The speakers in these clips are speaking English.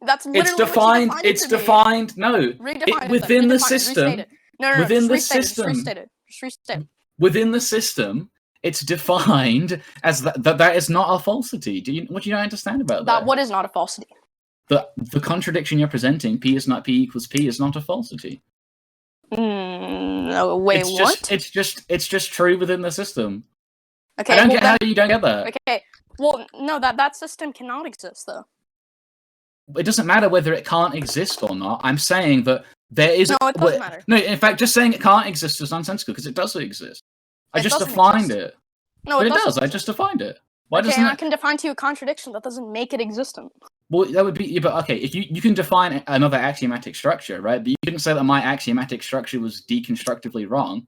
That's literally It's defined. What you It's defined. No, within the system. Within the system. Within the system, it's defined as that is not a falsity. What do you not understand about that? What is not a falsity? The contradiction you're presenting, P equals P, is not a falsity. No, wait, what? It's just true within the system. Okay, I don't get how you don't get that. Okay, well, no, that system cannot exist, though. It doesn't matter whether it can't exist or not. I'm saying that there is. No, it doesn't matter. No, in fact, just saying it can't exist is nonsensical because it does exist. I just defined it. No, it does. I just defined it. Why doesn't I can define to you a contradiction that doesn't make it existent. Well, that would be, but okay, if you can define another axiomatic structure, right? But you couldn't say that my axiomatic structure was deconstructively wrong.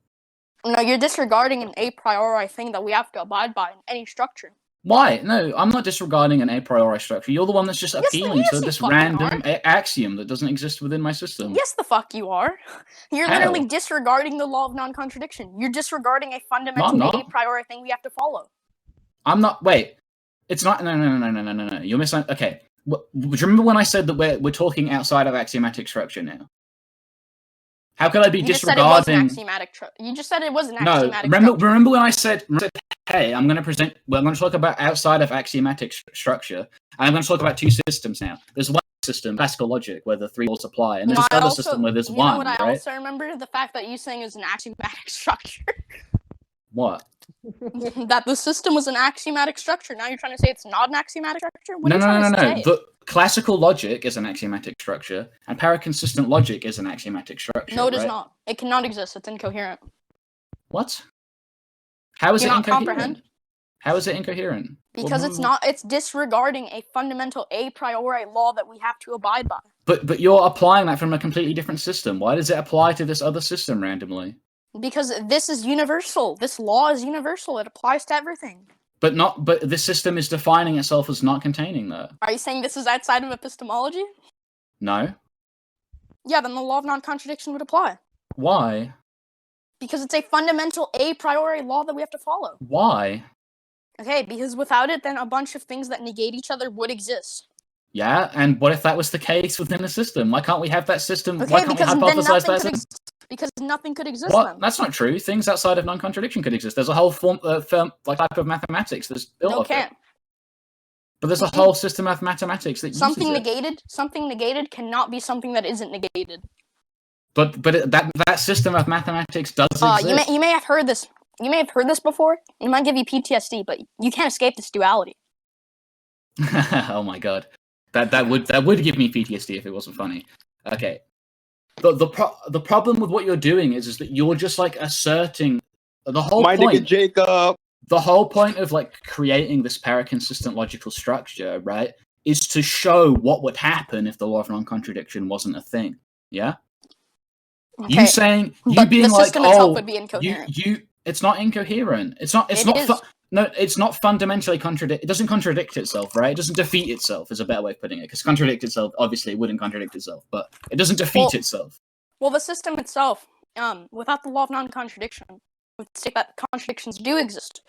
No, you're disregarding an a priori thing that we have to abide by in any structure. Why? No, I'm not disregarding an a priori structure. You're the one that's just appealing to this random axiom that doesn't exist within my system. Yes, the fuck you are. You're literally disregarding the law of non-contradiction. You're disregarding a fundamental a priori thing we have to follow. I'm not. Wait, it's not. No. You're missing. Okay. Do you remember when I said that we're talking outside of axiomatic structure now? How could I be disregarding? You just said it was an axiomatic. No, remember when I said, "Hey, I'm going to talk about outside of axiomatic structure, and I'm going to talk about two systems now. There's one system, classical logic, where the three laws apply, and there's another system where there's one. What I also remember the fact that you saying is an axiomatic structure. What? That the system was an axiomatic structure. Now you're trying to say it's not an axiomatic structure? No. The classical logic is an axiomatic structure, and paraconsistent logic is an axiomatic structure. No, it is not. It cannot exist. It's incoherent. What? How is it incoherent? Comprehend? How is it incoherent? Because it's not. It's disregarding a fundamental a priori law that we have to abide by. But you're applying that from a completely different system. Why does it apply to this other system randomly? Because this is universal. This law is universal. It applies to everything. But this system is defining itself as not containing that. Are you saying this is outside of epistemology? No. Yeah, then the law of non-contradiction would apply. Why? Because it's a fundamental a priori law that we have to follow. Why? Okay, because without it, then a bunch of things that negate each other would exist. Yeah, and what if that was the case within a system? Why can't we have that system? Okay, why can't we hypothesize that system? Because nothing could exist What? then. That's not true. Things outside of non-contradiction could exist. There's a whole type of mathematics that's built off it. But there's a whole system of mathematics that something negated cannot be something that isn't negated. But that system of mathematics does exist. You may have heard this. You may have heard this before. It might give you PTSD, but you can't escape this duality. Oh my god, that would give me PTSD if it wasn't funny. Okay. The problem with what you're doing is that you're just like asserting the whole point. My nigga Jacob. The whole point of like creating this paraconsistent logical structure, right, is to show what would happen if the law of non-contradiction wasn't a thing. Yeah. Okay. You saying you being like, oh, would be incoherent. It's not incoherent. It's not. No, it's not fundamentally contradict. It doesn't contradict itself, right? It doesn't defeat itself. Is a better way of putting it. Because contradict itself, obviously, it wouldn't contradict itself, but it doesn't defeat itself. Well, the system itself, without the law of non-contradiction, would say that contradictions do exist.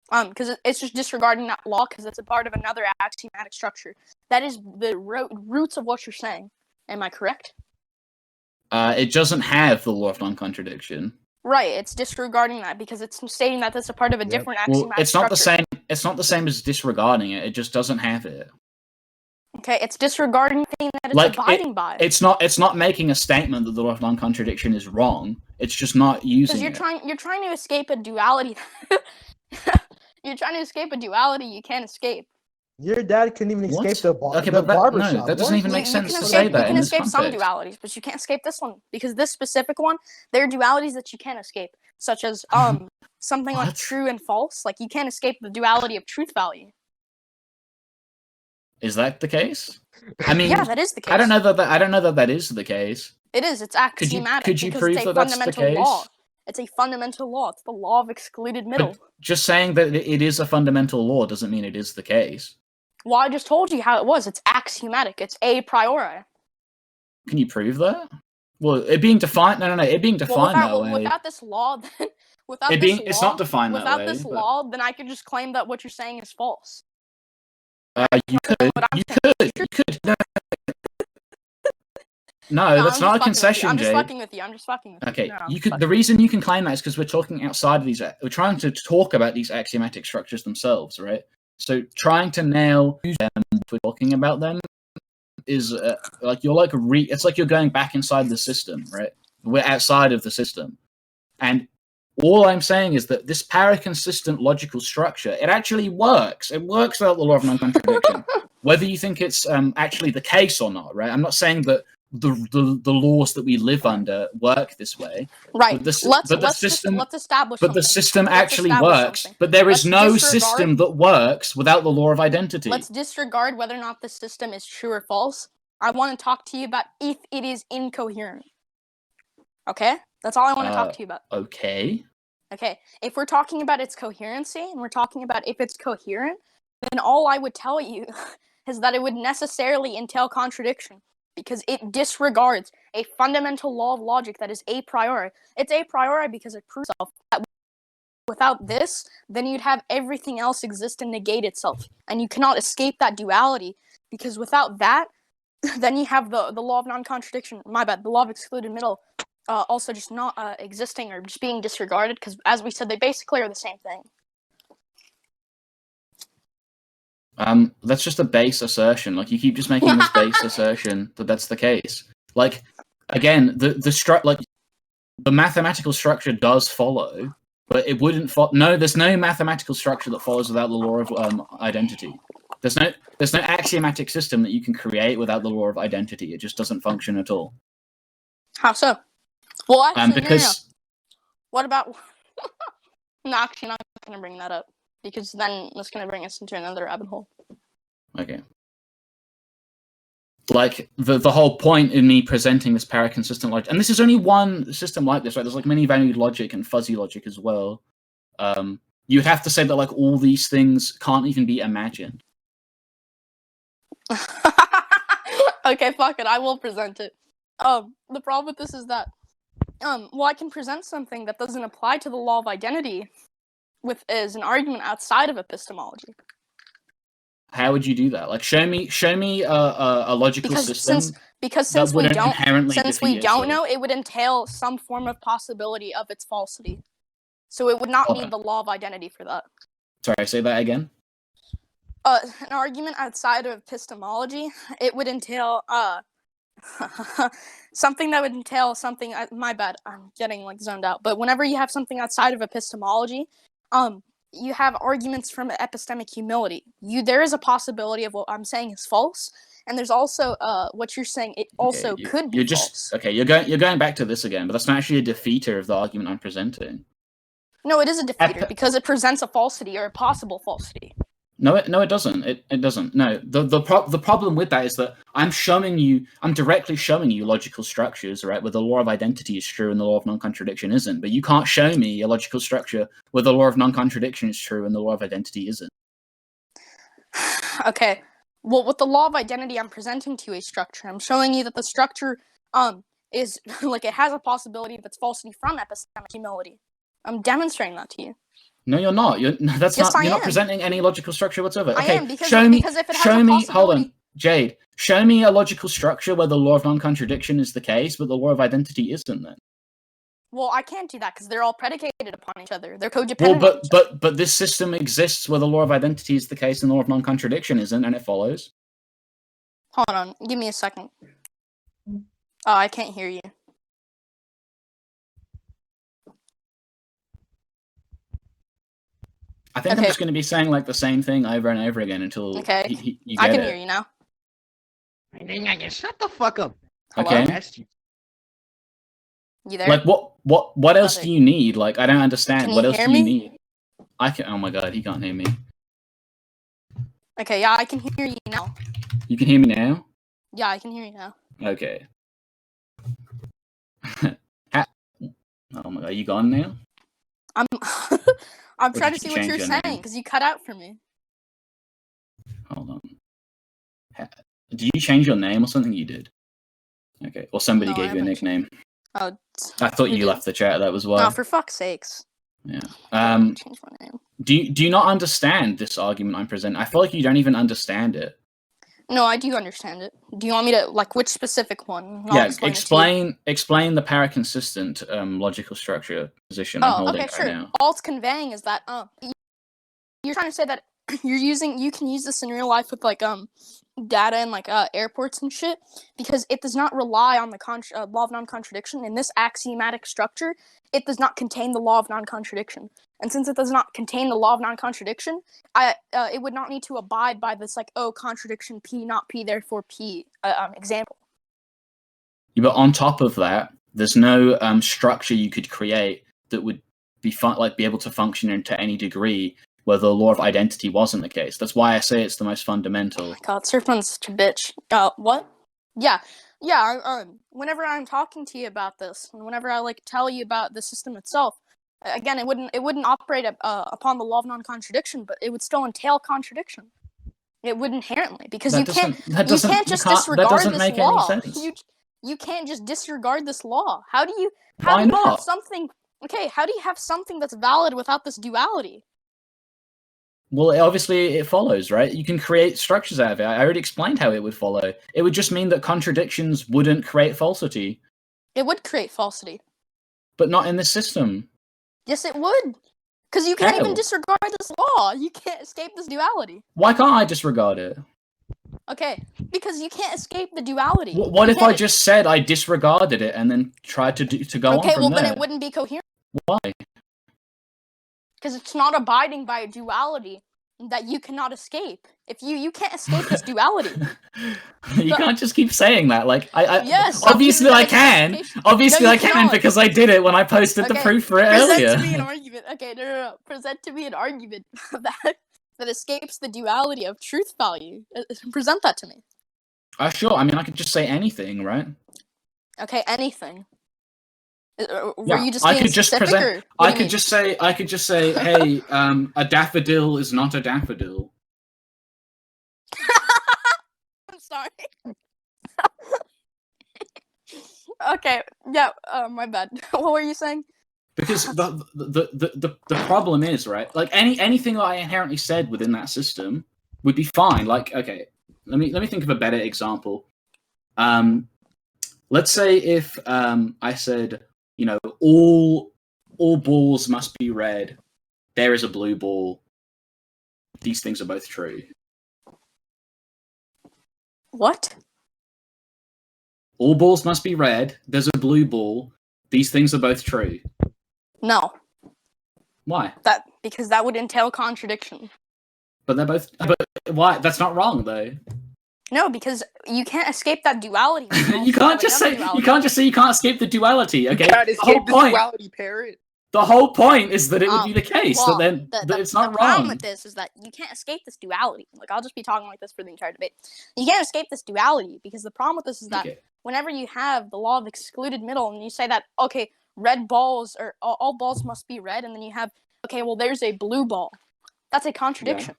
Because it's just disregarding that law because it's a part of another axiomatic structure. That is the roots of what you're saying. Am I correct? It doesn't have the law of non-contradiction. Right, it's disregarding that because it's stating that that's a part of a different axiomatic structure. It's not the same as disregarding it. It just doesn't have it. Okay, it's disregarding the thing that it's abiding by. It's not making a statement that the law of non-contradiction is wrong. It's just not using it. Because you're trying to escape a duality. You're trying to escape a duality you can't escape. Your dad couldn't even escape the barbershop. No, that doesn't even make sense to say that. You can escape some dualities, but you can't escape this one because this specific one, there are dualities that you can't escape, such as something like true and false. Like you can't escape the duality of truth value. Is that the case? I mean, yeah, that is the case. I don't know that that is the case. It is. It's axiomatic. Could you prove that that's the case? Law. It's a fundamental law. It's the law of excluded middle. But just saying that it is a fundamental law doesn't mean it is the case. Well, I just told you how it was. It's axiomatic. It's a priori. Can you prove that? Well, it being defined. No. It being defined that way. Without this law, then it's not defined that way. Without this law, then I could just claim that what you're saying is false. You could. No, that's not a concession, I'm Jade. just fucking with you. Okay, No, you could. The reason you can claim that is because we're talking outside of these. We're trying to talk about these axiomatic structures themselves, right? So trying to nail them, if we're talking about them, is like you're like it's like you're going back inside the system, right? We're outside of the system, and all I'm saying is that this paraconsistent logical structure, it actually works. It works without the law of non-contradiction, whether you think it's actually the case or not, right? I'm not saying that the laws that we live under work this way, right? But Let's establish. But the system actually works. But there is no system that works without the law of identity. Let's disregard whether or not the system is true or false. I want to talk to you about if it is incoherent. Okay, that's all I want to talk to you about. Okay. Okay, if we're talking about its coherency and we're talking about if it's coherent, then all I would tell you is that it would necessarily entail contradiction. Because it disregards a fundamental law of logic that is a priori. It's a priori because it proves itself. Without this, then you'd have everything else exist and negate itself. And you cannot escape that duality, because without that, then you have the law of non-contradiction. My bad, the law of excluded middle also just not existing or just being disregarded, because as we said, they basically are the same thing. That's just a base assertion. Like, you keep just making this base assertion that that's the case. Like, again, the mathematical structure does follow, but it wouldn't follow. No, there's no mathematical structure that follows without the law of identity. There's no axiomatic system that you can create without the law of identity. It just doesn't function at all. How so? Well, actually, because no. What about? No, actually, not going to bring that up. Because then that's going to bring us into another rabbit hole. Okay. Like, the whole point in me presenting this paraconsistent logic, and this is only one system like this, right? There's like many-valued logic and fuzzy logic as well. You'd have to say that like all these things can't even be imagined. Okay, fuck it. I will present it. The problem with this is that, well, I can present something that doesn't apply to the law of identity is an argument outside of epistemology. How would you do that? Like, show me a logical system. Since we don't know, it would entail some form of possibility of its falsity. So it would not need the law of identity for that. Sorry, say that again. An argument outside of epistemology, it would entail something that would entail something. My bad, I'm getting like zoned out. But whenever you have something outside of epistemology, you have arguments from epistemic humility. There is a possibility of what I'm saying is false, and there's also what you're saying. It also could be false. Okay, you're going back to this again, but that's not actually a defeater of the argument I'm presenting. No, it is a defeater because it presents a falsity or a possible falsity. No, it doesn't. It doesn't. No, the problem with that is that I'm directly showing you logical structures, right, where the law of identity is true and the law of non-contradiction isn't. But you can't show me a logical structure where the law of non-contradiction is true and the law of identity isn't. Okay. Well, with the law of identity, I'm presenting to you a structure. I'm showing you that the structure is like it has a possibility of its falsity from epistemic humility. I'm demonstrating that to you. No, you're not. You're not presenting any logical structure whatsoever. Okay, I am, because if it has a possibility... Hold on, Jade. Show me a logical structure where the law of non-contradiction is the case, but the law of identity isn't. Then. Well, I can't do that because they're all predicated upon each other. They're codependent. Well, but this system exists where the law of identity is the case and the law of non-contradiction isn't, and it follows. Hold on, give me a second. Oh, I can't hear you. I think I'm just going to be saying like the same thing over and over again until you get it. I can hear you now. Shut the fuck up. Okay. You there? Like what else do you need? Like, I don't understand. What else do you need? I can. Oh my god, he can't hear me. Okay, yeah, I can hear you now. You can hear me now? Yeah, I can hear you now. Okay. Oh my god, you gone now? I'm trying to see what you're saying because you cut out for me. Hold on. Did you change your name or something? You did. Okay. Or somebody gave you a nickname. Oh. I thought you left the chat. That was why. No, for fuck's sakes. Yeah. Change my name. Do you not understand this argument I'm presenting? I feel like you don't even understand it. No, I do understand it. Do you want me to, like, which specific one? Yeah, explain the paraconsistent logical structure position I'm holding right now. All it's conveying is that you're trying to say that you can use this in real life with, like, data and, like, airports and shit, because it does not rely on the law of non-contradiction. In this axiomatic structure, it does not contain the law of non-contradiction. And since it does not contain the law of non-contradiction, it would not need to abide by this, like, contradiction P, not P, therefore P example. Yeah, but on top of that, there's no structure you could create that would be able to function into any degree where the law of identity wasn't the case. That's why I say it's the most fundamental. Oh my God, Surfman's such a bitch. What? Yeah. Whenever I'm talking to you about this, and whenever I, like, tell you about the system itself, again, it wouldn't operate upon the law of non-contradiction, but it would still entail contradiction. It would inherently, because you can't just disregard this law. You can't just disregard this law. How do you have something? Okay, how do you have something that's valid without this duality? Well, obviously it follows, right? You can create structures out of it. I already explained how it would follow. It would just mean that contradictions wouldn't create falsity. It would create falsity. But not in this system. Yes, it would. Because you can't even disregard this law. You can't escape this duality. Why can't I disregard it? Okay, because you can't escape the duality. What if I just said I disregarded it and then tried to go on from there? Okay, well then it wouldn't be coherent. Why? Because it's not abiding by a duality that you cannot escape. If you can't escape this duality. You can't just keep saying that. Like yes, obviously I can. Obviously I can because I did it when I posted the proof for it earlier. Present to me an argument. Okay, no. Present to me an argument that escapes the duality of truth value. Present that to me. Sure. I mean, I could just say anything, right? Okay, anything. I could just present. I could just say, hey, a daffodil is not a daffodil. I'm sorry. Okay, yeah, my bad. What were you saying? Because the problem is, right? Like anything that I inherently said within that system would be fine. Like, okay, let me think of a better example. Let's say if I said, you know, all balls must be red. There is a blue ball. These things are both true. What? All balls must be red. There's a blue ball. These things are both true. No. Why? Because that would entail contradiction. But they're both. But why? That's not wrong, though. No, because you can't escape that duality. You can't just say you can't escape the duality. Okay. You can't escape the duality, Parrot. The whole point is that it would be the case that it's not wrong. The problem with this is that you can't escape this duality. Like, I'll just be talking like this for the entire debate. You can't escape this duality because the problem with this is that whenever you have the law of excluded middle and you say that, okay, red balls or all balls must be red, and then you have, okay, well, there's a blue ball. That's a contradiction.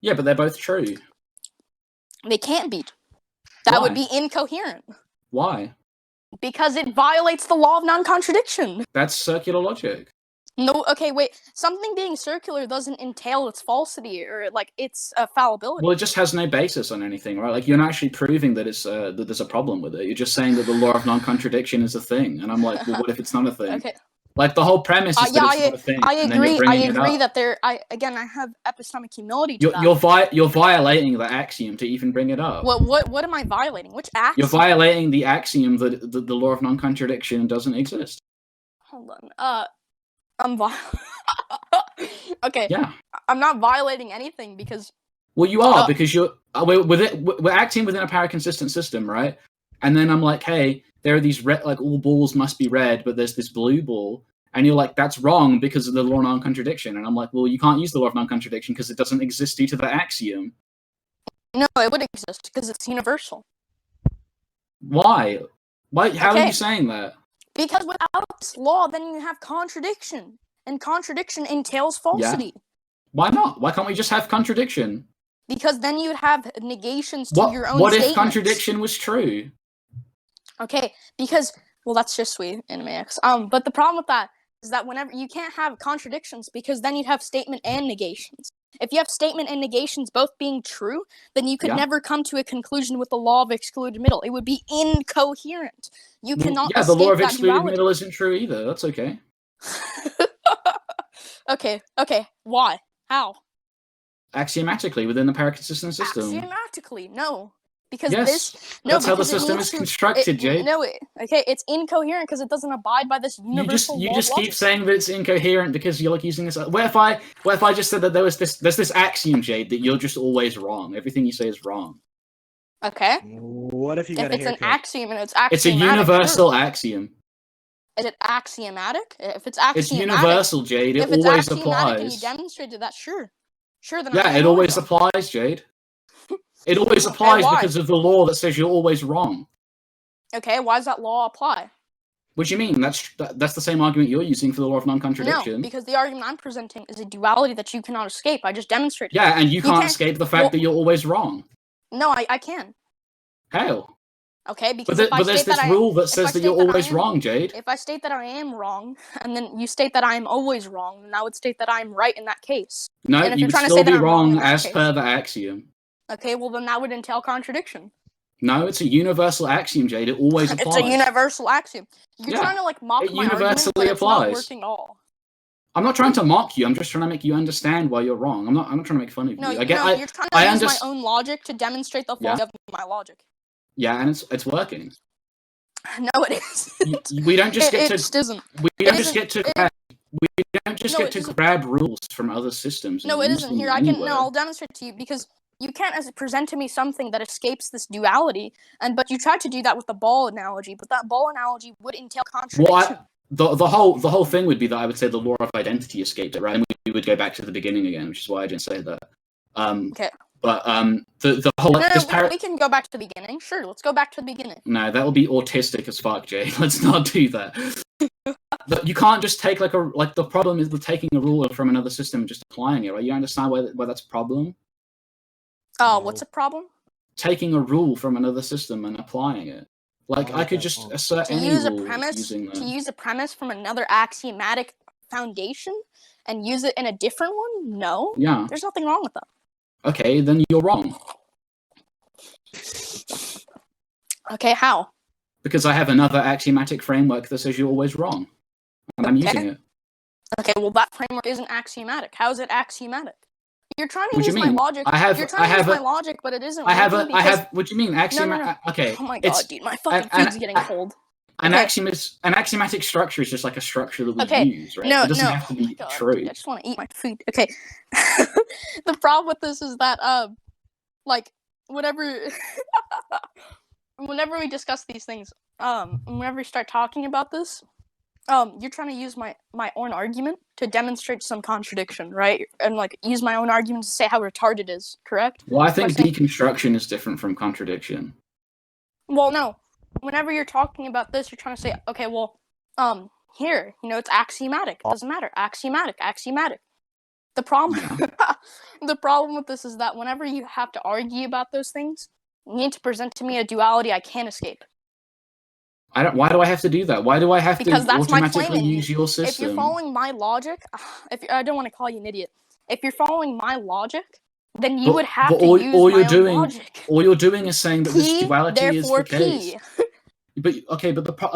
Yeah, but they're both true. They can't be. That would be incoherent. Why? Because it violates the law of non-contradiction. That's circular logic. No, okay, wait. Something being circular doesn't entail its falsity or, like, its fallibility. Well, it just has no basis on anything, right? Like, you're not actually proving that it's that there's a problem with it. You're just saying that the law of non-contradiction is a thing. And I'm like, well, what if it's not a thing? Okay. Like, the whole premise is that it's not a thing. I agree that I have epistemic humility to that. You're violating the axiom to even bring it up. What am I violating? Which axiom? You're violating the axiom that the law of non-contradiction doesn't exist. Hold on. I'm okay. Yeah. I'm not violating anything because. Well, you are because we're acting within a paraconsistent system, right? And then I'm like, hey, there are these red, like all balls must be red, but there's this blue ball, and you're like, that's wrong because of the law of non-contradiction. And I'm like, well, you can't use the law of non-contradiction because it doesn't exist due to the axiom. No, it would exist because it's universal. Why? How are you saying that? Because without this law, then you have contradiction, and contradiction entails falsity. Yeah. Why not? Why can't we just have contradiction? Because then you'd have negations to your own What statements. if contradiction was true? Okay, because, well, that's just sweet, Animax. But the problem with that is that whenever you can't have contradictions because then you'd have statement and negations. If you have statement and negations both being true, then you could never come to a conclusion with the law of excluded middle. It would be incoherent. You cannot escape the law of that excluded duality. middle isn't true either. That's okay. Okay. Why? How? Axiomatically within the paraconsistent system. Axiomatically, no. Because yes, that's how the system is constructed, Jade. It's incoherent because it doesn't abide by this universal law. You just keep saying that it's incoherent because you're like using this. What if I just said that there's this axiom, Jade, that you're just always wrong. Everything you say is wrong. Okay. What if you got it's an axiom and it's axiomatic? It's a universal axiom. Is it axiomatic? If it's axiomatic, it's universal, Jade. It always applies. And you demonstrated that, sure. Then it always applies, Jade. It always applies because of the law that says you're always wrong. Okay, why does that law apply? What do you mean? That's the same argument you're using for the law of non-contradiction. No, because the argument I'm presenting is a duality that you cannot escape. I just demonstrated. Yeah, and you can't escape the fact that you're always wrong. No, I can. How? Okay, because but there's this rule that says that you're always wrong, Jade. If I state that I am wrong, and then you state that I am always wrong, then I would state that I'm right in that case. No, you would still be wrong as per the axiom. Okay, well then that would entail contradiction. No, it's a universal axiom, Jade. It always applies. It's a universal axiom. You're trying to mock my argument, but it's not working at all. I'm not trying to mock you. I'm just trying to make you understand why you're wrong. I'm not trying to make fun of you. No, you're trying to use my own logic to demonstrate the flaw of my logic. Yeah, and it's working. No, it isn't. We don't just get to. It just isn't. We don't just get to. We don't just get to grab rules from other systems. No, it isn't. Here, I'll demonstrate to you because you can't present to me something that escapes this duality, but you tried to do that with the ball analogy, but that ball analogy would entail contradiction. Well, the whole thing would be that I would say the law of identity escaped it, right? And we would go back to the beginning again, which is why I didn't say that. Okay. But the whole we can go back to the beginning. Sure, let's go back to the beginning. No, that will be autistic as fuck, Jay. Let's not do that. But you can't just take the problem is with taking a rule from another system and just applying it, right? You understand why that's a problem? What's a problem? Taking a rule from another system and applying it. I could just assert any rule using that. To use a premise from another axiomatic foundation and use it in a different one? No. Yeah. There's nothing wrong with that. Okay, then you're wrong. Okay, how? Because I have another axiomatic framework that says you're always wrong. And I'm using it. Okay, well that framework isn't axiomatic. How is it axiomatic? You're trying to use my logic. You're trying to use my logic, but it isn't. What do you mean? Axiomatic? No. Okay. Oh my god, dude, my fucking food's getting cold. An axiomatic structure is just like a structure that we use, right? It doesn't have to be true. Dude, I just want to eat my food. Okay. The problem with this is that, whenever we discuss these things, whenever we start talking about this, you're trying to use my own argument to demonstrate some contradiction, right? And use my own argument to say how retarded it is, correct? Well, I think deconstruction is different from contradiction. Well, no. Whenever you're talking about this, you're trying to say, okay, well, here, it's axiomatic. It doesn't matter. Axiomatic. The problem, the problem with this is that whenever you have to argue about those things, you need to present to me a duality I can't escape. Why do I have to do that? Why do I have because to automatically use your system? If you're following my logic, I don't want to call you an idiot. If you're following my logic, then you would have to use my own logic. All you're doing is saying that this duality is the case. But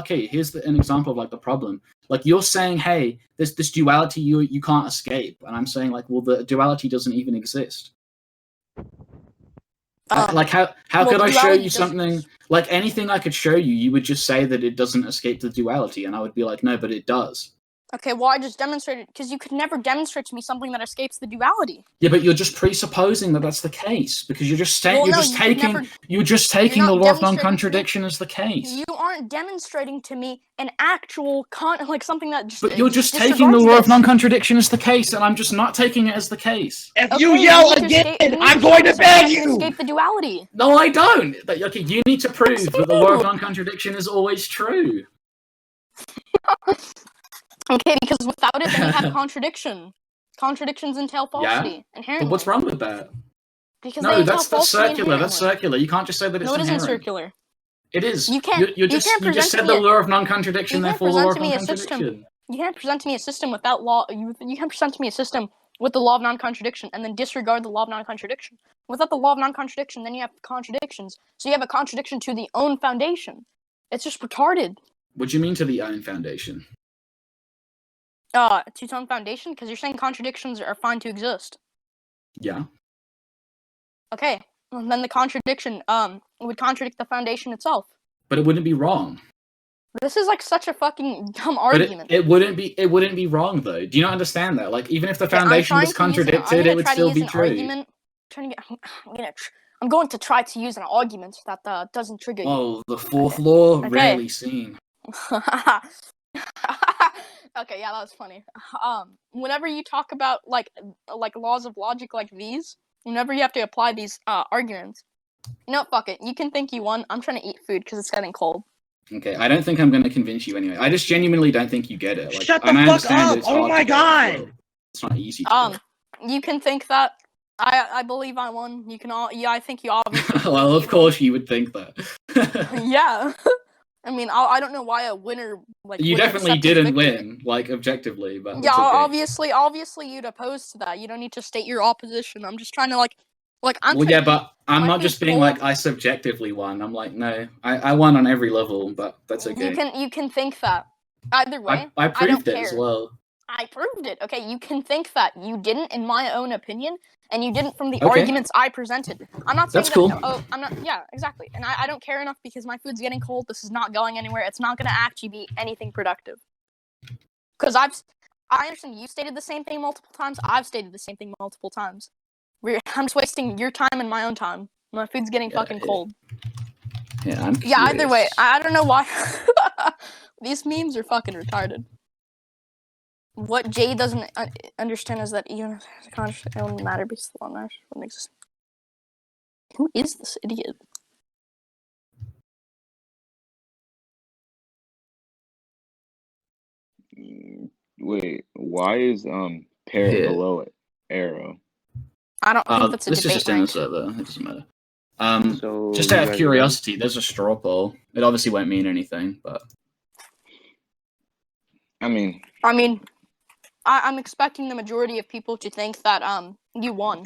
here's an example of the problem. You're saying, hey, this duality you can't escape, and I'm saying the duality doesn't even exist. How could I show you something anything I could show you? You would just say that it doesn't escape the duality, and I would be like, no, but it does. Okay, well, I just demonstrated because you could never demonstrate to me something that escapes the duality. Yeah, but you're just presupposing that that's the case because you're just taking the law of non-contradiction as the case. You aren't demonstrating to me an actual something that just. But you're just taking the law of non-contradiction as the case, and I'm just not taking it as the case. If you yell again, I'm going to ban you. Escape the duality. No, I don't. Okay, you need to prove that the law of non-contradiction is always true. Okay, because without it, then you have contradiction. Contradictions entail falsity inherently. But what's wrong with that? Because that's circular. That's circular. You can't just say that it's inherent. No, it isn't circular. It is. You can't. You just said the law of non-contradiction, therefore the law of non-contradiction. You can't present to me a system without law. You can't present to me a system with the law of non-contradiction and then disregard the law of non-contradiction. Without the law of non-contradiction, then you have contradictions. So you have a contradiction to the own foundation. It's just retarded. What do you mean to the own foundation? To its own foundation? Because you're saying contradictions are fine to exist. Yeah. Okay. Well, then the contradiction would contradict the foundation itself. But it wouldn't be wrong. This is like such a fucking dumb argument. It wouldn't be wrong though. Do you not understand that? Like even if the foundation was contradicted, it would still be true. I'm going to try to use an argument that doesn't trigger you. Oh, the fourth law, rarely seen. Okay, yeah, that was funny. Whenever you talk about like laws of logic like these, whenever you have to apply these arguments, you know, fuck it. You can think you won. I'm trying to eat food because it's getting cold. Okay, I don't think I'm going to convince you anyway. I just genuinely don't think you get it. Like, Shut the fuck up! Oh my god! Well. It's not easy to You can think that. I believe I won. You can all. Yeah, I think you obviously. Well, of course you would think that. Yeah. I mean, I don't know why a winner like. You definitely didn't win, like objectively, but yeah, okay. obviously you'd oppose to that. You don't need to state your opposition. I'm just trying to like I'm. Well, yeah, but I'm not just being like I subjectively won. I'm like, no, I won on every level, but that's okay. You can think that. Either way, I proved don't it as care. well. I proved it. Okay, you can think that. You didn't, in my own opinion, and you didn't from the arguments I presented. I'm not saying that's cool. Oh, I'm not. Yeah, exactly. And I don't care enough because my food's getting cold. This is not going anywhere. It's not going to actually be anything productive. Because I understand you stated the same thing multiple times. I've stated the same thing multiple times. I'm just wasting your time and my own time. My food's getting fucking cold. Yeah, I'm curious. Either way, I don't know why. These memes are fucking retarded. What Jade doesn't understand is that even if it's a contract, it won't matter because the law wouldn't exist. Who is this idiot? Wait, why is Parrot below arrow? I don't think that's a this debate. This is just in the server. It doesn't matter. So just out of curiosity, there's a straw poll. It obviously won't mean anything, but I mean, I'm expecting the majority of people to think that you won.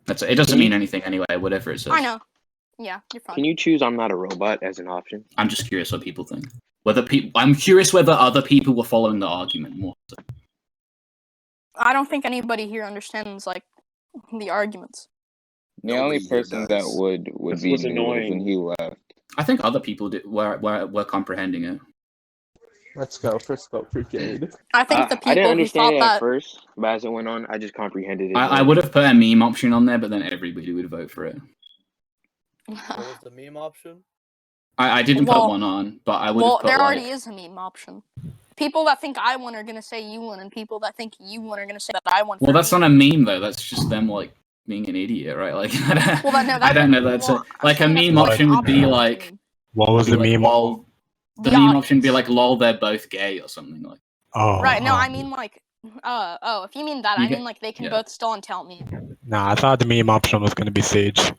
It doesn't mean anything anyway. Whatever it says. I know. Yeah, you're fine. Can you choose "I'm not a robot" as an option? I'm just curious what people think. I'm curious whether other people were following the argument more. So. I don't think anybody here understands like the arguments. The only person that would be annoying when he left. I think other people were comprehending it. Let's go. First vote for Jade. I think the people I didn't understand who it thought at first, but as it went on, I just comprehended it. I would have put a meme option on there, but then everybody would vote for it. What was the meme option? I didn't put one on, but I would have put there already is a meme option. People that think I won are gonna say you won, and people that think you won are gonna say that I won. Well, that's not a meme though. That's just them like being an idiot, right? Like, I don't know. That's like a meme option would be like. What was the meme? Lol. The meme option would be like, "Lol, they're both gay" or something like. Oh. Right. No, I mean like. If you mean that, I mean like they can both still untell me. Nah, I thought the meme option was gonna be Sage.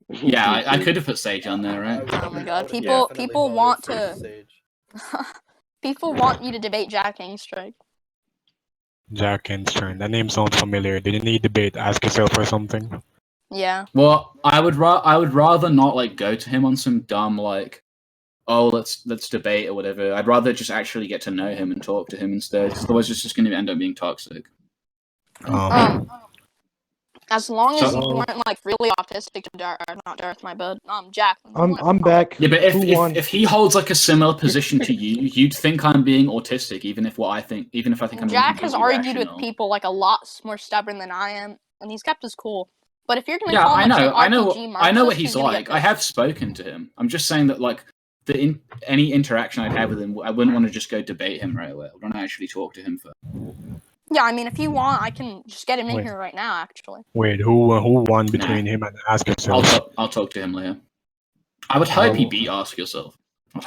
Yeah, I could have put Sage on there, right? Oh my god, people want to. People want you to debate Jack Angstrike. Jack Angstrike. That name sounds familiar. Did you need debate? Ask yourself or something. Yeah. Well, I would rather not like go to him on some dumb like, oh let's debate or whatever. I'd rather just actually get to know him and talk to him instead. Otherwise, it's just going to end up being toxic. As long as you weren't like really autistic to not Darth, my bud. Jack. I'm back. Yeah, but if he holds like a similar position to you, you'd think I'm being autistic, even if I think I'm. Jack has argued with people like a lot more stubborn than I am, and he's kept his cool. But if you're gonna call him I know what he's like. I have spoken to him. I'm just saying that like any interaction I'd have with him, I wouldn't want to just go debate him right away. I want to actually talk to him first. Yeah, I mean, if you want, I can just get him in here right now, actually. Wait, who won between him and Ask Yourself? I'll talk to him later. I would hope he beat Ask Yourself.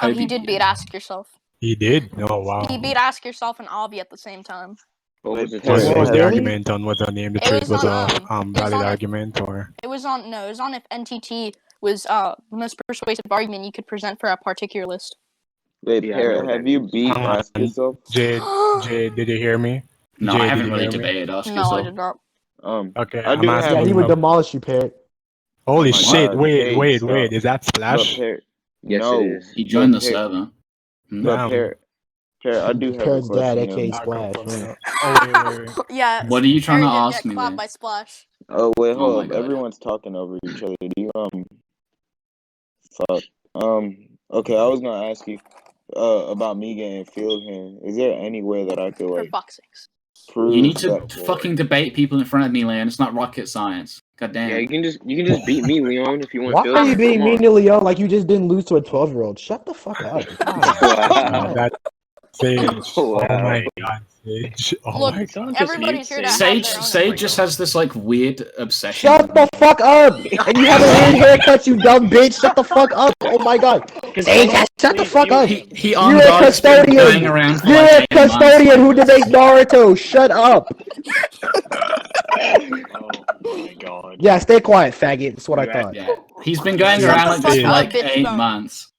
He did beat Ask Yourself. He did? Oh, wow. He beat Ask Yourself and Obby at the same time. What was the argument on whether name the truth was a valid argument, or? It was on if NTT was the most persuasive argument you could present for a particular list. Wait, Yeah, I know Parrot, what that have you means. beat Ask Yourself? Jade, did you hear me? No, Jade, I did haven't you really hear me? debated. Ask No, I yourself. did not. Okay, I I'm do have. asking Yeah, he you. would demolish you, Parrot. Holy my shit! God, Wait, Jade, wait, stop. wait! Is that But Splash? Parrot, Yes, no. it is. He joined the But Parrot, server. but Damn. Parrot, I do have a Parrot's dad, question. aka I Splash. got fucked Yeah. up. Oh wait. Yeah. What are you trying to Harry did ask get me, clapped Lee? by Splash. Oh wait, Oh hold my up. God. Everyone's talking over each other. Do you fuck. Okay, I was gonna ask you about me getting field hand. Is there any way that I could For like fuck's sakes. prove You need to that? fucking debate people in front of me, Leon. It's not rocket science. God damn. Yeah, you can just beat me, Leon, if you want Why field are you hand. being Come mean on. to Leo like you just didn't lose to a 12-year-old? Shut the fuck up. God. Wow. That Sage. Oh Wow. my God, Sage. Oh Look, my God. Someone just mute everybody's here to have Sage. their own Sage opinion. just has this like weird obsession. Shut the fuck up! And you have a weird haircut, you dumb bitch. Shut the fuck up. Oh my God. Sage, shut the fuck up. He on You're a God's been going custodian. around for You're like a 8 months. custodian who debates Naruto. Shut up. Oh my God. Yeah, stay quiet, faggot. That's what I thought. Yeah, he's been going Shut around the like this fuck for up, like bitch 8 bone. months.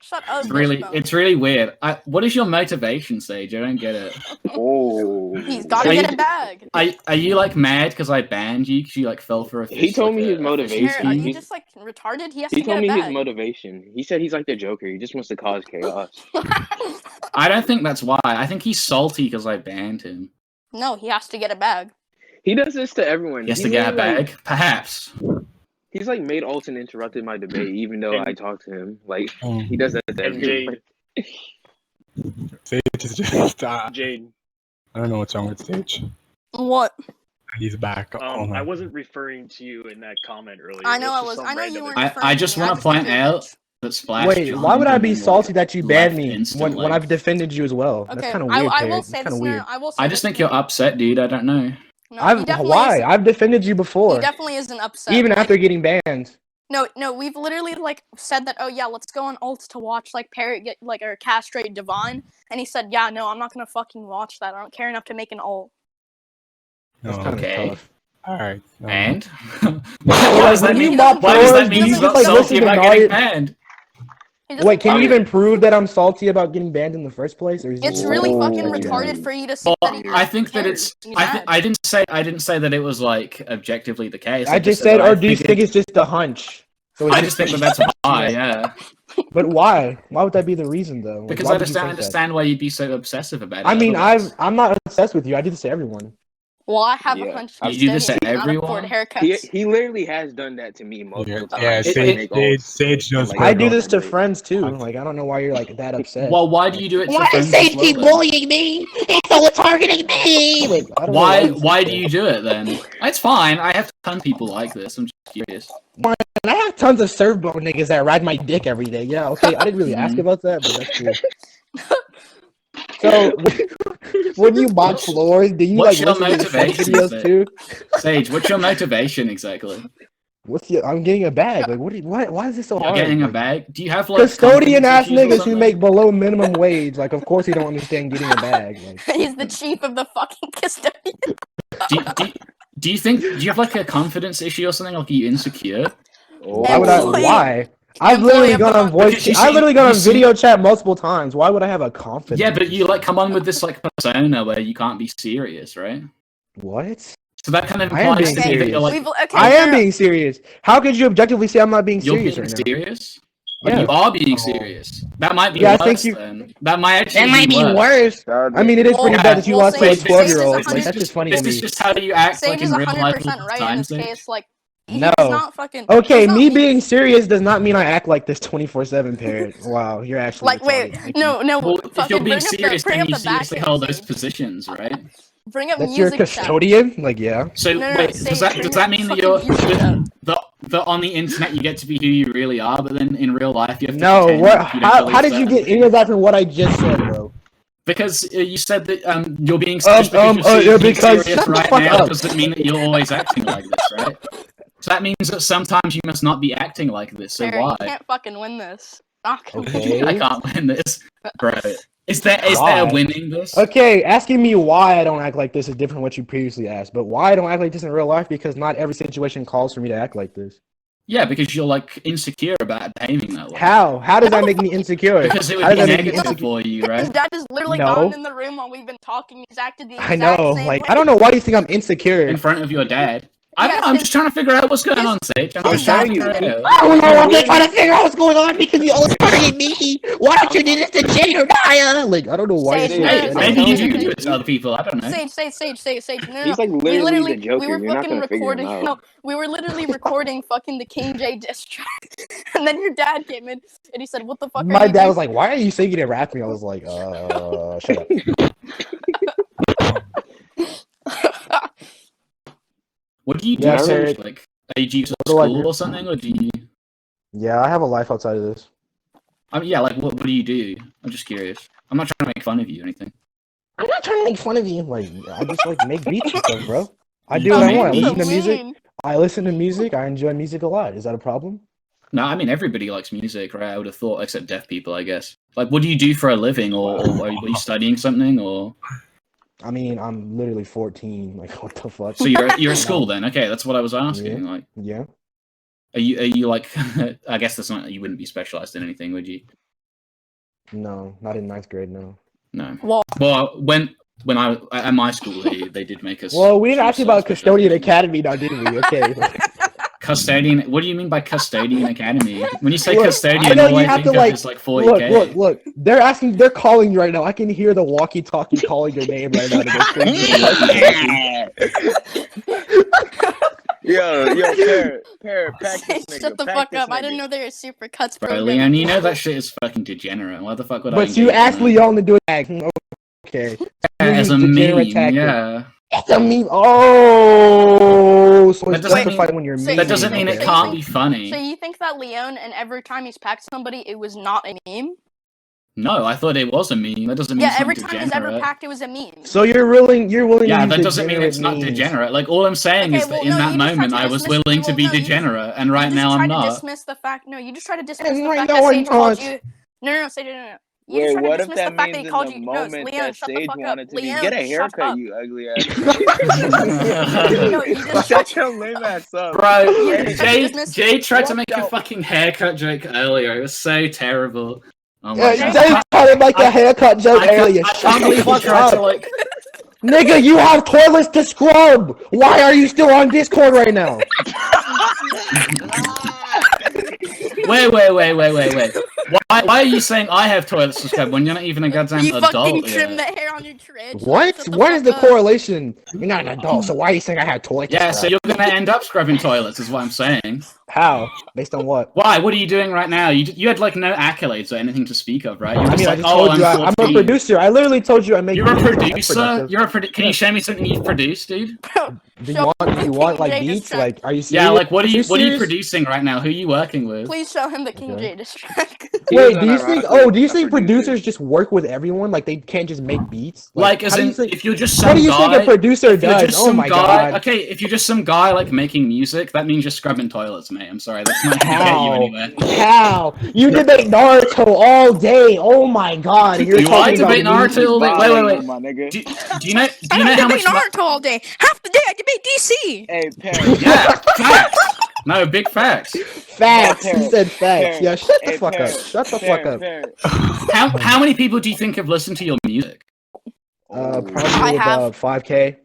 Shut up, It's really, bitch bone. it's really weird. What is your motivation, Sage? I don't get it. Oh. He's gotta Are get you- a bag. Are you like mad because I banned you because you like fell for a fish? He told me his a motivation. fishing Are scheme? you just like retarded? He has He to get told a me his bag. motivation. He said he's like the Joker. He just wants to cause chaos. I don't think that's why. I think he's salty because I banned him. No, he has to get a bag. He does this to everyone. He has to get a literally, bag, perhaps. He's like made Alton interrupted my debate, even though I talked to him. Like Mm. he does that to And everyone. Jade, Sage is just. Jade, I don't know what's wrong with Sage. What? He's back. Oh my. I wasn't referring to you in that comment earlier. I know It I just was. some I know random you weren't. idiot. referring I to just me. I want to think point you're a out bitch. that Splash. Wait, why would I be salty that you banned me instantly? when I've defended you as well? That's Okay, kind of weird, I will Parrot. say That's kind this. of weird. I will say I just this, think you're upset, dude. I don't know. No, he definitely Why? isn't- I've defended you He before, definitely isn't upset. even like, after getting banned. No, we've literally like said that. Oh yeah, let's go on alt to watch like Parrot get like or castrate Divine, and he said, yeah, no, I'm not gonna fucking watch that. I don't care enough to make an alt. That's Oh, kind of okay. tough. all right. And Why does that when you mean? mock Why does that pros, mean do he's you not just, like, salty listen to about getting Naruto? banned? He doesn't Wait, can you fucking- even prove that I'm salty about getting banned in the first place? Or is It's this really just fucking that you retarded have- for you to say Well, that he I think that cares. it's. He's I mad. didn't say that it was like objectively the case. I just said, that I or do you think it's just a hunch? So it's I just think that that's why. Yeah. But why? Why would that be the reason, though? Like, Because why I would just you don't think that? understand why you'd be so obsessive about it. I mean, otherwise. I'm not obsessed with you. I do this to everyone. Well, I have a Yeah. hunch. You he's do this dead to and cannot everyone? afford haircuts. He literally has done that to me multiple times. Yeah, to, like, Sage, make Sage, alts. Sage does. Like, I good do on this to it. friends too. Like, I don't know why you're like that upset. Well, why do you do it to Why friends is as Sage well, keep then? bullying me? He's so targeting me. Like, I don't know Why say do that. you do it then? It's fine. I have tons of people like this. I'm just curious. And I have tons of surf bone niggas that ride my dick every day. Yeah, okay. I didn't really ask about that, but that's cool. So, when you mock floors, do you What's like your listen to the motivation, videos Sage? too? Sage, what's your motivation exactly? I'm getting a bag. Like, why is this so You're hard? getting a Like, bag? Do you have like custodian ass confidence issues or niggas who something? make below minimum wage. Like, of course he don't understand getting a bag. Like, He's the chief of the fucking custodian. Do you think? Do you have like a confidence issue or something? Like, are you insecure? why would I? Employee- Why? I've employee literally of gone the on month. voice. Because you I've see- literally gone you on see- video chat multiple times. Why would I have a confidence? Yeah, but you like come on with this like persona where you can't be serious, right? What? So that kind of I am implies being to me that serious. you're like I am being serious. How could you objectively say I'm not being you're serious being right now? serious. Like, Yeah. you are being serious. That might be Yeah, I worse. think you- Then. That might actually That might be worse. I mean, it is pretty Well, bad that you well, lost to a Sage is 12-year-old. 100% Like, that's just funny to This me. is just how you act Sage like is in real life. 100% all the right time, in this Sage. case. Like, No. he's not fucking. Okay, he's not me me- being serious does not mean I act like this 24/7, Parrot. Wow, you're actually Like, retarded. wait, Thank no, you. no. Well, if fucking you're being bring up the- serious, bring then up you the seriously back hold end, those Sage. positions, right? Bring up That's your music chat. custodian? Like, yeah. So No, wait, Sage, does that bring mean up that you're fucking music chat. the on the internet you get to be who you really are, but then in real life you have to No, pretend what? like you don't How believe did you that? get any of that from what I just said, bro? Because you said that you're being yeah, being because serious shut the right fuck now up. doesn't mean that you're always acting like this, right? So that means that sometimes you must not be acting like this. So Barry, why? you can't fucking win this. Not gonna win. Okay. I can't win this, bro. Is there Why? winning this? Okay, asking me why I don't act like this is different from what you previously asked, but why I don't act like this in real life because not every situation calls for me to act like this. Yeah, because you're like insecure about behaving that way. How? How does that make me insecure? Because it How would does be that make me negative insecure? for you, His right? dad has literally No. gone in the room while we've been talking. He's acted the I exact know. same Like, way. I don't know why you think I'm insecure. In front of your dad. I don't Yeah, know, I'm just trying to figure out what's going on, Sage. I'm I'll just trying to tell figure you. it out. I don't know. I'm just trying to figure out what's going on because you always target me. Why don't you do this to Jade or Naya? Like, I don't know why. Sage, you're Hey, saying no, that. maybe you Sage, do do it to other people, I don't know. Sage. No. He's like we literally the we Joker. were You're not fucking gonna figure him recording. out. No, we were literally recording fucking the King J diss track, and then your dad came in and he said, "What the fuck?" are My you dad doing?" was like, "Why are you singing and rapping?" I was like, shut up." What do you do, Yeah, Sage? Parrot. Like, are you to What do I school do? or something, or do you... Yeah, I have a life outside of this. I mean, yeah, like, what do you do? I'm just curious. I'm not trying to make fun of you or anything. I'm not trying to make fun of you. Like, I just like make beats and stuff, bro. I You do what I make want. I listen to beats? music. mean. I listen to music. I enjoy music a lot. Is that a problem? No, I mean, everybody likes music, right? I would have thought, except deaf people, I guess. Like, what do you do for a living, or are you studying something, or... I mean, I'm literally 14. Like, what the fuck? So you're at school then? Okay, that's what I was asking. Yeah. Like, Yeah. are you like? I guess that's not. You wouldn't be specialized in anything, would you? No, not in ninth grade. No. No. Well, Well, when I at my school, they did make us. Well, we didn't ask you choose about Custodian specializations. Academy, now, did we? Okay. Custodian. What do you mean by Custodian Academy? When you say Look, custodian, I know all you I have think to, of like, is like 40K. Look. They're calling you right now. I can hear the walkie-talkie calling your name right now. To go Parrot, pack this Sage, nigga. shut the pack fuck this up. I nigga. didn't know there were super cuts. Bro, programmed. Leon, you know that shit is fucking degenerate. Why the fuck would I? But you engage in asked that? Leon to do it. Okay. As a Degenerate meme, tactic. yeah. It's a meme. Oh, so That it's doesn't justified mean- when you're So memeing. That doesn't mean okay. it can't be funny. So you think that Leon, and every time he's packed somebody, it was not a meme? No, I thought it was a meme. That doesn't mean Yeah, it's not every time he's ever degenerate. packed, it was a meme. So you're willing Yeah, to use that doesn't mean it's not degenerate memes. degenerate. Like, all I'm saying Okay, is that well, in no, that you just tried moment, to I was dismiss- willing to well, be no, you just- degenerate, and right you just now I'm tried to not. dismiss the fact. No, you just tried to dismiss And the right fact now that I'm Sage called not. you. No, Sage, no. You Wait, just tried to what if dismiss the that fact that means he in called the you. No, moment Leon, that shut the Sage fuck up. wanted to be Leon, get a shut haircut, up. you ugly ass? No, you just tried Shut your lame ass up. Bro, You just tried to Jade, dismiss- Jade tried to What make a the- fucking haircut joke earlier. It was so terrible. Oh my Yeah, god. Jay tried to make a haircut joke I earlier. can't Shut the believe he fuck tried to up. like. Nigga, you have toilets to scrub. Why are you still on Discord right now? Wait. Why are you saying I have toilets to scrub when you're not even a goddamn You fucking adult trimmed yet? the hair on your tread. What? Shut the What is fuck the up. correlation? You're not an adult, so why are you saying I had toilets to Yeah, so scrub? you're gonna end up scrubbing toilets, is what I'm saying. How? Based on what? Why? What are you doing right now? You had like no accolades or anything to speak of, right? You're I just mean, I like, just oh, told you I'm I'm a 14. producer. I literally told you I make You're a beats. That's producer. productive. Can you show me something you've produced, dude? Do you want like King J beats? diss track. Like, are you serious? Yeah, like what are you serious? producing right now? Who are you working with? Please show him the King Okay. J diss track. Wait, do you think? unironically Do you a think producer. producers just work with everyone? Like they can't just make beats? Like, as how do you in, think- if you're just some What do you guy, think a producer if you're does? just Oh some my guy, god! okay, if you're just some guy like making music, that means you're scrubbing toilets, mate. I'm sorry, that's not gonna get you How? anywhere. How? You debate Naruto all day. Oh my god! You're Do I talking about debate memes. Naruto all day? Violating, Wait. my nigga. Do you know I don't how debate much? Naruto all day. Half the day I debate DC. Hey, Parrot. Yeah, facts. No, big facts. Facts. He Parrot, said facts. Parrot. Yeah, shut the Hey, fuck Parrot, up. Shut the Parrot, fuck up. Parrot. How many people do you think have listened to your music? Probably have- about 5K.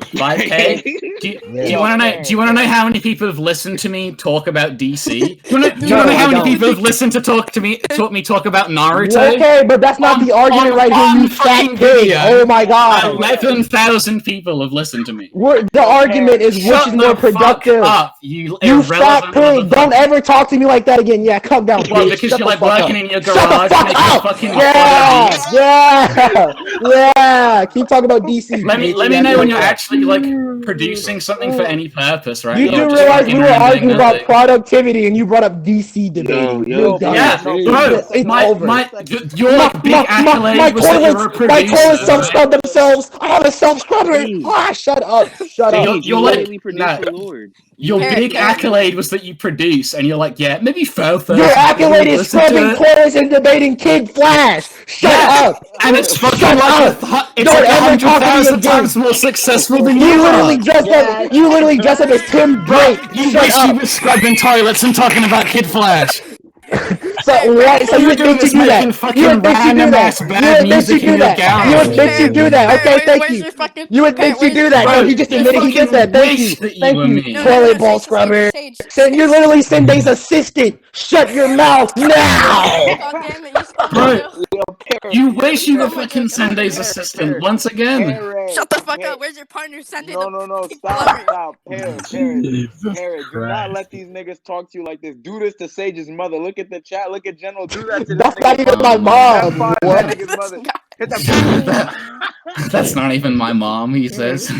5K? Do you Yeah. want to know? Do you want to know how many people have listened to me talk about DC? Do you want to No, know I how many don't. people have listened to talk about Naruto? Okay, but that's not On- the argument on right here, one you fat fucking pig. video. Oh my god. 11,000 people have listened to me. The argument is which Shut is the more fuck productive. up, you You irrelevant fat pig! motherfucker. Don't ever talk to me like that again. Yeah, calm down, Well, bitch. because Shut you're the like fuck working up. in your Shut the garage fuck making up! fucking Yeah, beats. yeah. Keep talking about DC. Let me bitch. know when Yeah. you're actually like producing something for any purpose, right? You You're do just realize fucking we were around doing arguing about nothing. productivity and you brought up DC debating. yo, You're done. Yeah, No, bro, it's over. your like big accolade was that you were a producer. my toilets right? self-scrub themselves. I have a self-scrubber. Ah, shut up. Shut So up. you're like, literally producer Lord. your Parrot, big Parrot. accolade was that you produce, and you're like, yeah, maybe 12,000 Your accolade people is listen to scrubbing it. toilets and debating Kid Flash. Shut Yeah, up. and it's fucking Shut like up. it's Don't like ever talk to me 100,000 again. times more successful useful than You you literally are. dressed up. You literally dressed up as Tim Drake. You Shut wish you up. were scrubbing toilets and talking about Kid Flash. So what? So you All you're doing admit you is do making that? fucking You admit you do random that? ass You bad admit you music in do your that? You garage. admit you do that? Okay, thank where's you. your fucking? You admit you do where's- that? No, Bro, he just you admitted he did fucking that. Thank wish you. that you Thank were you. me. Toilet bowl scrubber. You're literally Sendai's assistant. Shut your mouth now. God damn it! You stole my Bro, joke. Yo, Parrot. you wish you were Oh my fucking God. Sunday's Parrot, assistant Parrot, once again. Parrot, Shut the fuck Parrot. up. Where's your partner? Sunday No, the no, no. fucking Stop, plumber. stop. Parrot, Jesus Parrot. Do not Christ. let these niggas talk to you like this. Do this to Sage's mother. Look at the chat. Look at General. Do that to this That's not nigga's even mother. my F5 mom. that What? nigga's mother. Hit that. That- that's not even my mom, he says.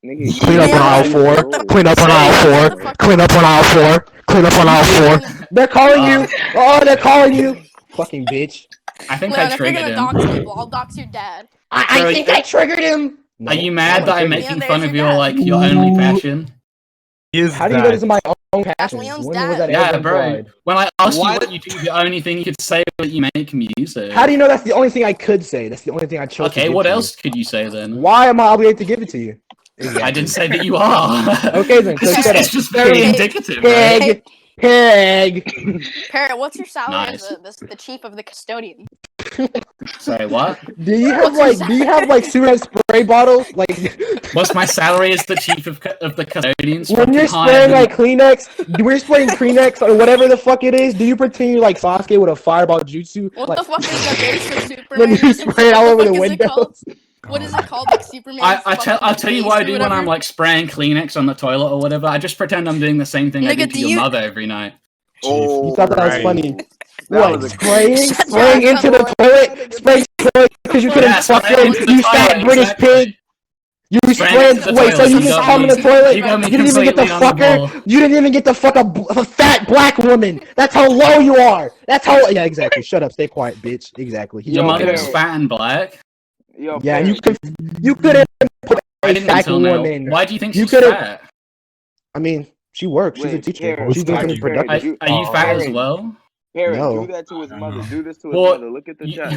Nigga, Clean up on aisle 4. Clean up on aisle 4. Clean up on aisle 4. Clean up on aisle 4. They're calling you. Oh, they're calling you. Fucking bitch. I think Leon, I if you're triggered gonna dox him. people, I'll dox your dad. I think I triggered him. No, Are you mad that I'm triggered. making Yeah, fun there's of your your dad. like your only passion? Is How do you know this is my own passion? Leon's When dad. was that Yeah, ever bro. implied? When I asked Why you what you do, the only thing you could say was that you make music. How do you know that's the only thing I could say? That's the only thing I chose to Okay, give what to you. else could you say then? Why am I obligated to give it to you? I didn't say that you are. Okay, then, so It's just, shut it's up. just very Pig. indicative, right? Pig. Pig. Parrot, what's your salary Nice. as the chief of the custodian? Sorry, what? Do you have What's your Superman spray bottles? Like What's my salary as the chief of the custodians? when you're Fucking higher spraying than- like Kleenex, we're spraying Kleenex or whatever the fuck it is. Do you pretend you're like Sasuke with a fireball jutsu? What Like, the fuck is the base of Superman? then you spray it all over the What is it called? windows. What is it called? Like Superman? I'll tell you what I do when I'm like spraying Kleenex on the toilet or whatever. I just pretend I'm doing the same thing I Nigga, do to do your you- mother every night. Oh, You thought that was Right. funny? That What? was a- Spraying into the toilet, spraying because you couldn't Yeah, fuck spraying him. into the You fat toilet, British exactly. pig. You Spraying sprayed. into the Wait, so toilet, you you just got come in the me- toilet? you got me You didn't even get to completely on fuck the her. ball. You didn't even get to fuck a fat black woman. That's how low you are. That's how. Yeah, exactly. Shut up. Stay quiet, bitch. Exactly. Your Yo, mother is Parrot. fat and black. Yo, Yeah, Parrot. you couldn't put I a didn't fat until now. woman. Why do you think You she's could've- fat? I mean, she works. She's a Wait, teacher. Parrot, She's doing something Parrot, productive. Are you fat as Parrot. well? Parrot, No. do that to his mother. Do this to his Well, mother. Look at the you- chat.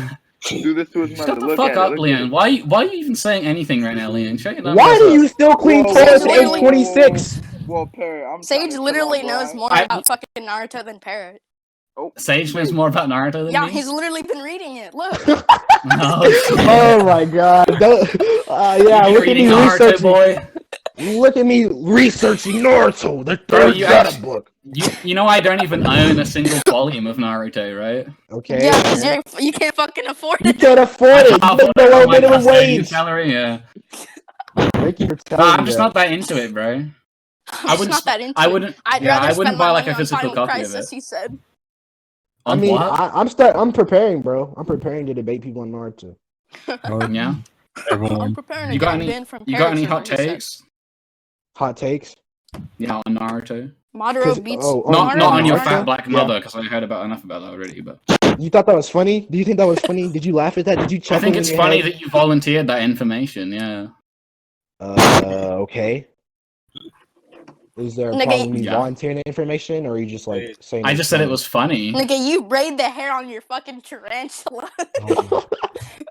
Do this to his mother. Shut the Look fuck at up, it. Look Leon. At Why are you even saying anything right now, Leon? Shut your dumb Why ass do up. you still clean Whoa, toilets at whoa, age whoa, 26? Well, Parrot, I'm trying Sage to literally come on, knows bro. more I- about fucking Naruto than Parrot. Oh, Sage knows more about Naruto than Yeah, me? he's literally been reading it. Look. No. Oh my god. Yeah, You look at reading me Naruto, researching. boy? Look at me researching Naruto, the Bro, third you Gaara actually- book. You know I don't even own a single volume of Naruto, right? Okay. Yeah, because man. you can't fucking afford You it. can't afford I it. You can't make afford it below on my minimum custodian wage. salary, yeah. Thank you for Nah, telling I'm me just that. not that into it, bro. I'm I just wouldn't. not that into I it. wouldn't. I'd Yeah, rather I spend wouldn't my buy like money a on physical Final copy of Crisis, it. he said. I On mean, what? I'm preparing, bro. I'm preparing to debate people on Naruto. Yeah. I'm Everyone. preparing to You get got him any? banned from You got Parrot any server, hot he said. takes? Hot takes. Yeah, on Naruto. Madara beats. Not on your Naruto? fat black Yeah. mother, because I heard about enough about that already. But You thought that was funny? Do you think that was funny? Did you laugh at that? Did you chuckle I think in it's your funny head? that you volunteered that information. Yeah. Okay. Is there a Nigga, problem with me Yeah. volunteering the information, or are you just like saying? I it's just said it funny? was funny. Nigga, you braid the hair on your fucking tarantula.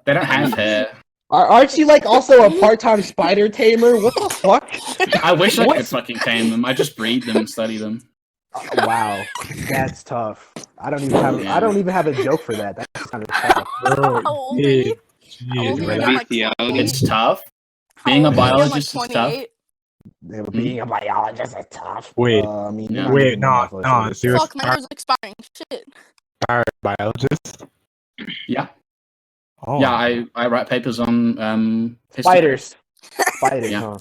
They don't have hair. Aren't you like also a part-time spider tamer? What the fuck? I wish I What? could fucking tame them. I just breed them and study them. Wow, that's tough. I don't even have. I don't even have a joke for that. That's kind of tough. Bro, How old are you? How old are you? relax. I'm like Bestiality. 28. It's tough. How Being a old are you? I'm like biologist is tough. 28. Yeah, but being a biologist is tough. Wait. I mean, Yeah. you're not Wait, even no, math no, literature, so- serious- Fuck, my hair's expiring. Shit. Biologist? Yeah. Oh. Yeah, I write papers on history. Spiders. Spiders, Yeah. huh?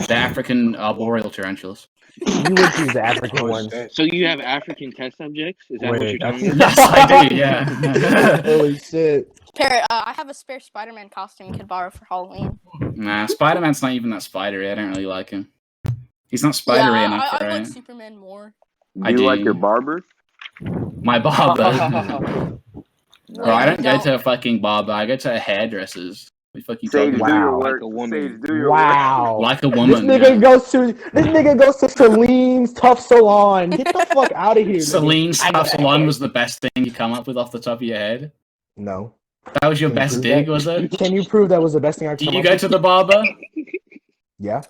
The African arboreal tarantulas. You would choose the African Oh, ones. shit. So you have African test subjects? Is that what Wait, you're telling that's- me? Yes, I do. Yeah. Holy shit. Parrot, I have a spare Spider-Man costume you could borrow for Halloween. Nah, Spider-Man's not even that spidery. I don't really like him. He's not spidery yeah, enough, I right? like Superman more. Do I you like do. your barber? My barber. Bro, I don't go to a fucking barber. I go to a hairdresser's. What the fuck you Sage, talking do about? your Wow. work. Like a woman. Sage, do your work. Wow. Like a This woman. nigga goes to Celine's Tough Salon. Get the fuck out of here. nigga. Celine's I know Tough that Salon guy. was the best thing you come up with off the top of your head. No. That was your Can you best prove dig, that? was it? Can you prove that was the best thing I Do come you up go with? to the barber? Yeah.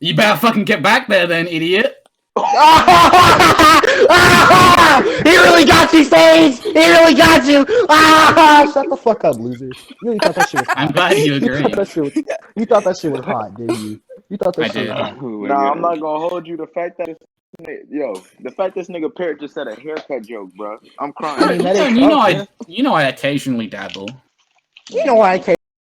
You better fucking get back there then, idiot. He really got you, Sage! He really got you! Shut the fuck up, loser. You really thought that shit was hot. I'm glad you agree. You thought that shit was hot, didn't you? You thought that I shit was did. hot. Oh my Nah, I'm God. not gonna hold you. The fact that this nigga Parrot just said a haircut joke, bro. I'm crying. I mean, that is You know, tough, yeah. I occasionally dabble. You know why I